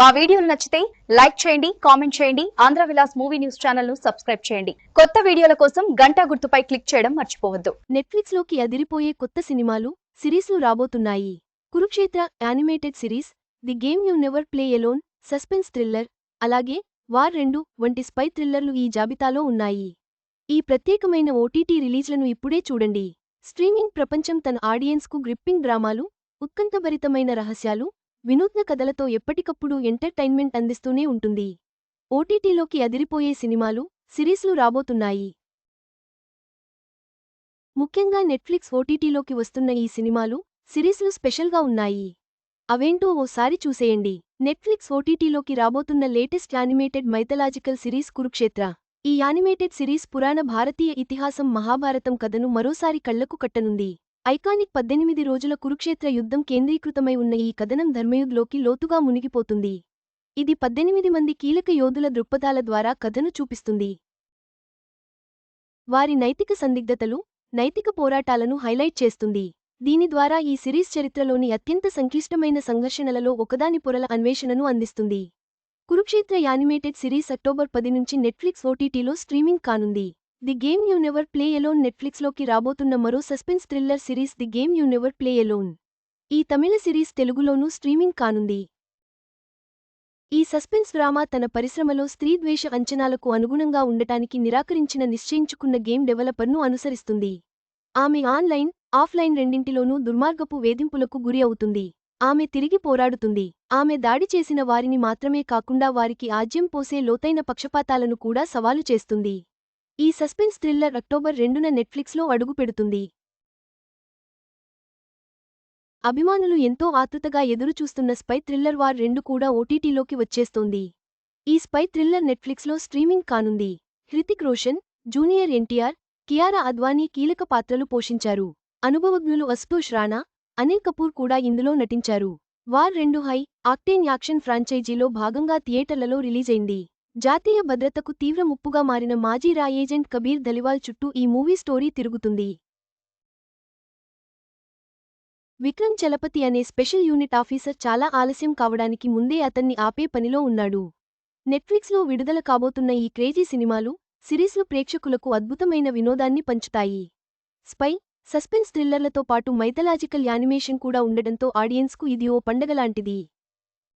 మా వీడియోలు నచ్చితే లైక్ చేయండి, కామెంట్ చేయండి. Andhra Vilas movie news channel ను సబ్స్క్రైబ్ చేయండి. కొత్త వీడియోల కోసం గంట గుర్తుపై క్లిక్ చేయడం మర్చిపోవద్దు. నెట్ఫ్లిక్స్ లోకి అదిరిపోయే కొత్త సినిమాలు, సిరీస్లు రాబోతున్నాయి. Kurukshetra animated series, the game you never play alone, suspense thriller, అలాగే వార్ 2 వంటి స్పై థ్రిల్లర్లు ఈ జాబితాలో ఉన్నాయి. ఈ ప్రత్యేకమైన ఓటీటీ రిలీజ్లను ఇప్పుడే చూడండి. స్ట్రీమింగ్ ప్రపంచం తన ఆడియన్స్కు గ్రిప్పింగ్ డ్రామాలు, ఉత్కంఠభరితమైన రహస్యాలు, వినూత్న కథలతో ఎప్పటికప్పుడు ఎంటర్టైన్మెంట్ అందిస్తూనే ఉంటుంది. ఓటీటీలోకి అదిరిపోయే సినిమాలు, సిరీస్లు రాబోతున్నాయి. ముఖ్యంగా నెట్ఫ్లిక్స్ ఓటీటీలోకి వస్తున్న ఈ సినిమాలు, సిరీస్లు స్పెషల్గా ఉన్నాయి. అవేంటో ఓసారి చూసేయండి. నెట్ఫ్లిక్స్ ఓటీటీలోకి రాబోతున్న latest animated mythological series Kurukshetra. ఈ యానిమేటెడ్ సిరీస్ పురాణ భారతీయ ఇతిహాసం మహాభారతం కథను మరోసారి కళ్లకు కట్టనుంది. ఐకానిక్ 18 రోజుల కురుక్షేత్ర యుద్ధం కేంద్రీకృతమై ఉన్న ఈ కథనం ధర్మయుద్ధ్లోకి లోతుగా మునిగిపోతుంది. ఇది 18 మంది కీలక యోధుల దృక్పథాల ద్వారా కథను చూపిస్తుంది. వారి నైతిక సందిగ్ధతలు, నైతిక పోరాటాలను హైలైట్ చేస్తుంది. దీని ద్వారా ఈ సిరీస్ చరిత్రలోని అత్యంత సంక్లిష్టమైన సంఘర్షణలలో ఒకదాని పొరల అన్వేషణను అందిస్తుంది. కురుక్షేత్ర యానిమేటెడ్ సిరీస్ అక్టోబర్ 10 నుంచి నెట్ఫ్లిక్స్ ఓటీటీలో స్ట్రీమింగ్ కానుంది. The game you never play alone నెట్ఫ్లిక్స్లోకి రాబోతున్న మరో suspense thriller series the game you never play alone. ఈ తమిళ సిరీస్ తెలుగులోనూ స్ట్రీమింగ్ కానుంది. ఈ సస్పెన్స్ డ్రామా తన పరిశ్రమలో స్త్రీద్వేష అంచనాలకు అనుగుణంగా ఉండటానికి నిరాకరించిన నిశ్చయించుకున్న గేమ్ డెవలపర్ను అనుసరిస్తుంది. ఆమె ఆన్లైన్, ఆఫ్లైన్ రెండింటిలోనూ దుర్మార్గపు వేధింపులకు గురి అవుతుంది. ఆమె తిరిగి పోరాడుతుంది. ఆమె దాడి చేసిన వారిని మాత్రమే కాకుండా వారికి ఆజ్యం పోసే లోతైన పక్షపాతాలను కూడా సవాలు చేస్తుంది. ఈ సస్పెన్స్ థ్రిల్లర్ అక్టోబర్ 2న నెట్ఫ్లిక్స్లో అడుగుపెడుతుంది. అభిమానులు ఎంతో ఆతృతగా ఎదురుచూస్తున్న స్పై థ్రిల్లర్ వార్ 2 కూడా ఓటీటీలోకి వచ్చేస్తోంది. ఈ స్పై థ్రిల్లర్ నెట్ఫ్లిక్స్లో స్ట్రీమింగ్ కానుంది. హృతిక్ రోషన్, జూనియర్ ఎన్టీఆర్, కియారా అద్వానీ కీలక పాత్రలు పోషించారు. అనుభవజ్ఞులు అశుతోష్ రాణా, అనిల్ కపూర్ కూడా ఇందులో నటించారు. వార్ 2 హై ఆక్టేన్ యాక్షన్ ఫ్రాంచైజీలో భాగంగా థియేటర్లలో రిలీజైంది. జాతీయ భద్రతకు తీవ్ర ముప్పుగా మారిన మాజీ రా ఏజెంట్ కబీర్ ధలివాల్ చుట్టూ ఈ మూవీ స్టోరీ తిరుగుతుంది. విక్రమ్ చలపతి అనే స్పెషల్ యూనిట్ ఆఫీసర్ చాలా ఆలస్యం కావడానికి ముందే అతన్ని ఆపే పనిలో ఉన్నాడు. నెట్ఫ్లిక్స్లో విడుదల కాబోతున్న ఈ క్రేజీ సినిమాలు, సిరీస్లు ప్రేక్షకులకు అద్భుతమైన వినోదాన్ని పంచుతాయి. స్పై, సస్పెన్స్ థ్రిల్లర్లతో పాటు మైథలాజికల్ యానిమేషన్ కూడా ఉండడంతో ఆడియన్స్కు ఇది ఓ పండగలాంటిది.